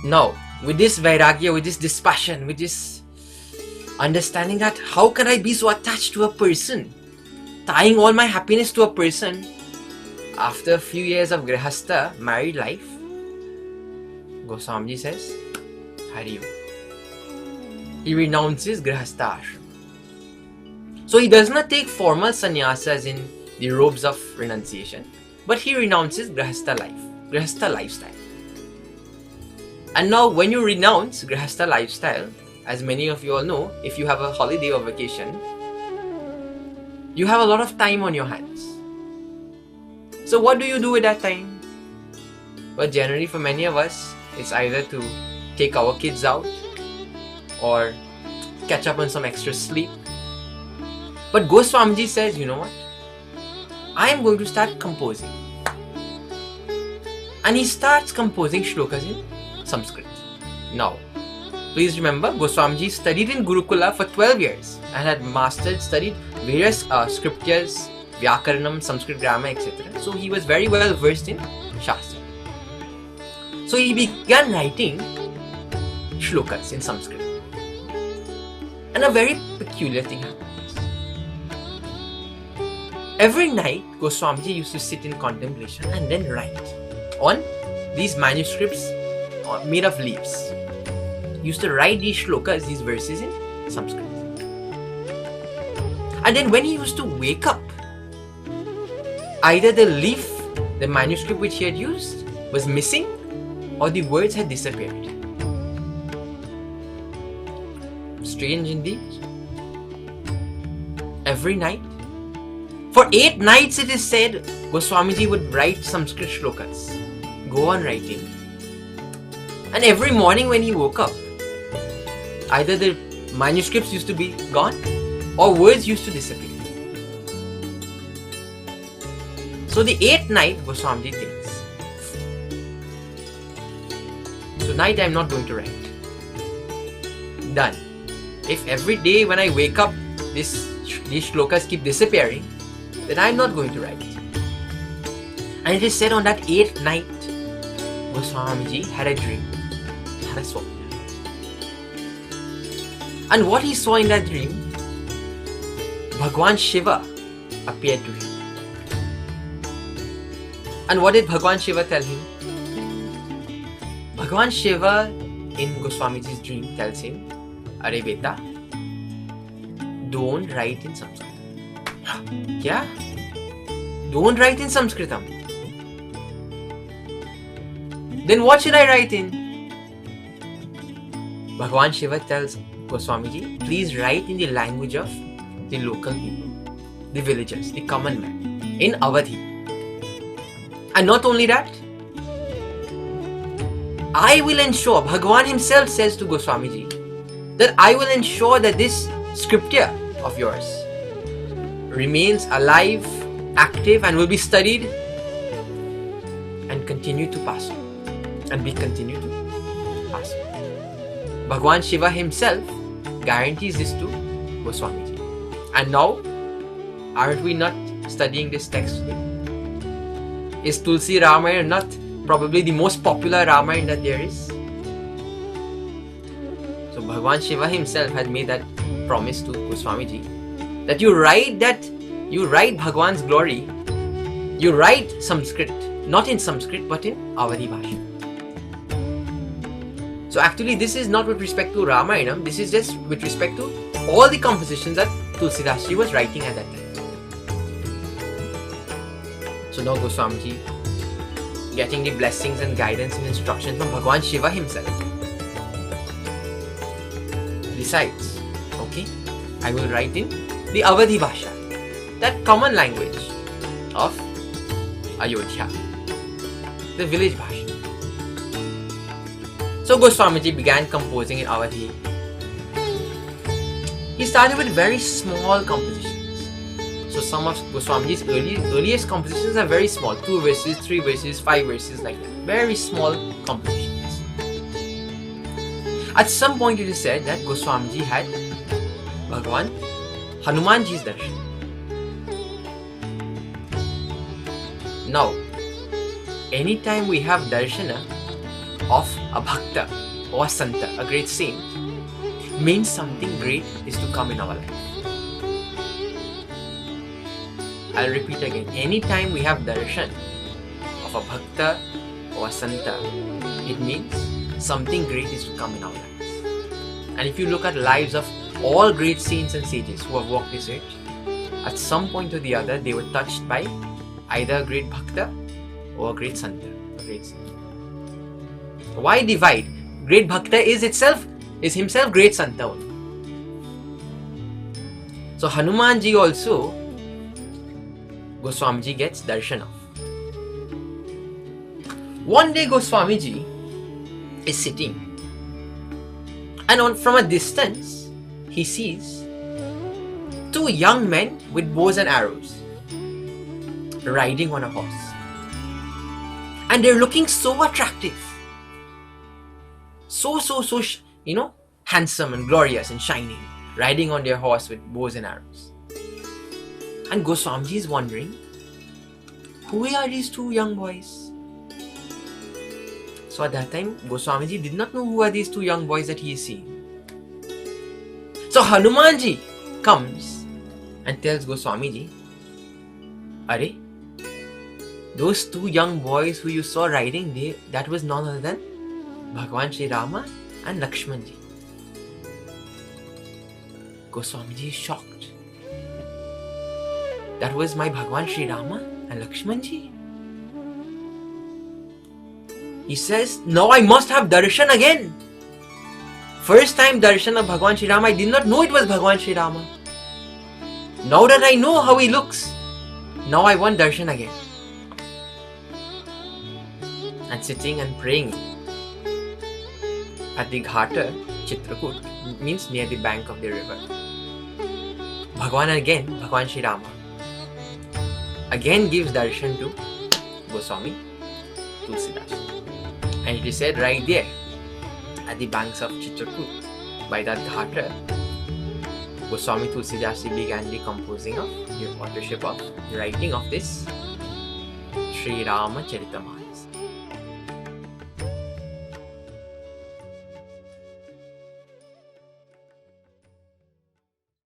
Now, with this vairagya, with this dispassion, with this understanding that how can I be so attached to a person, tying all my happiness to a person, after a few years of grihastha, married life, Goswamiji says, Hari Om. He renounces grihastha ashram. So he does not take formal sannyasas in the robes of renunciation, but he renounces grihastha life, grihastha lifestyle. And now when you renounce grihastha lifestyle, as many of you all know, if you have a holiday or vacation, you have a lot of time on your hands. So what do you do with that time? Well, generally for many of us, it's either to take our kids out or catch up on some extra sleep. But Goswamiji says, you know what? I am going to start composing. And he starts composing shlokas in Sanskrit. Now, please remember, Goswamiji studied in Gurukula for 12 years and had studied various scriptures, Vyakaranam, Sanskrit grammar, etc. So he was very well versed in Shastra. So he began writing shlokas in Sanskrit. And a very peculiar thing happens. Every night, Goswamiji used to sit in contemplation and then write on these manuscripts made of leaves. He used to write these shlokas, these verses in Sanskrit. And then when he used to wake up, either the leaf, the manuscript which he had used, was missing or the words had disappeared. Strange indeed. Every night. For 8 nights it is said, Goswamiji would write Sanskrit shlokas. Go on writing. And every morning when he woke up, either the manuscripts used to be gone or words used to disappear. So the 8th night, Goswamiji thinks, tonight I am not going to write. Done. If every day when I wake up, these shlokas keep disappearing, then I am not going to write. And it is said on that 8th night, Goswamiji had a dream, had a swapna. And what he saw in that dream, Bhagwan Shiva appeared to him. And what did Bhagwan Shiva tell him? Bhagwan Shiva in Goswamiji's dream tells him, Are beta, don't write in Sanskrit. Yeah? Don't write in Sanskritam. Then what should I write in? Bhagwan Shiva tells Goswamiji, please write in the language of the local people, the villagers, the common man, in Awadhi. And not only that, I will ensure, Bhagwan himself says to Goswamiji, that I will ensure that this scripture of yours remains alive, active, and will be studied and continue to pass on. And be continued to pass on. Bhagwan Shiva himself guarantees this to Goswamiji. And now, aren't we not studying this text today? Is Tulsi Ramayana not probably the most popular Ramayana that there is? So Bhagwan Shiva himself had made that promise to Goswamiji that you write Bhagwan's glory, you write Sanskrit, not in Sanskrit but in Awadhi Bhasha. So actually this is not with respect to Ramayana, this is just with respect to all the compositions that Tulsidasaji was writing at that time. So now Goswamiji, getting the blessings and guidance and instruction from Bhagwan Shiva himself, decides, okay, I will write in the Awadhi Bhasha, that common language of Ayodhya, the village Bhasha. So Goswamiji began composing in Awadhi. He started with very small compositions. So some of Goswamiji's earliest compositions are very small, 2 verses, 3 verses, 5 verses, like that. Very small compositions. At some point it is said that Goswamiji had Bhagwan Hanumanji's darshan. Now, anytime we have darshana of a bhakta or a santa, a great saint, means something great is to come in our life. I'll repeat again. Anytime we have darshan of a bhakta or a santa, it means something great is to come in our lives. And if you look at lives of all great saints and sages who have walked this earth, at some point or the other, they were touched by either a great bhakta or a great santa, a great saint. Why divide? Great bhakta is himself great santa only. So Hanumanji also, Goswamiji gets darshan of. One day Goswamiji is sitting, and from a distance he sees two young men with bows and arrows riding on a horse, and they're looking so attractive, so handsome and glorious and shining, riding on their horse with bows and arrows. And Goswamiji is wondering, who are these two young boys? So at that time, Goswamiji did not know who are these two young boys that he is seeing. So Hanumanji comes and tells Goswamiji, Are, those two young boys who you saw riding, that was none other than Bhagwan Shri Rama and Lakshmanji. Goswamiji is shocked. That was my Bhagwan Shri Rama and Lakshmanji. He says, now I must have darshan again. First time darshan of Bhagwan Shri Rama, I did not know it was Bhagwan Shri Rama. Now that I know how he looks, now I want darshan again. And sitting and praying at the Ghata, Chitrakoot, means near the bank of the river. Bhagwan Shri Rama again gives darshan to Goswami Tulsidas. And it is said right there at the banks of Chitrakoot, by that Ghata, Goswami Tulsidasaji began the composing of the authorship of the writing of this Shri Ramcharitamanas.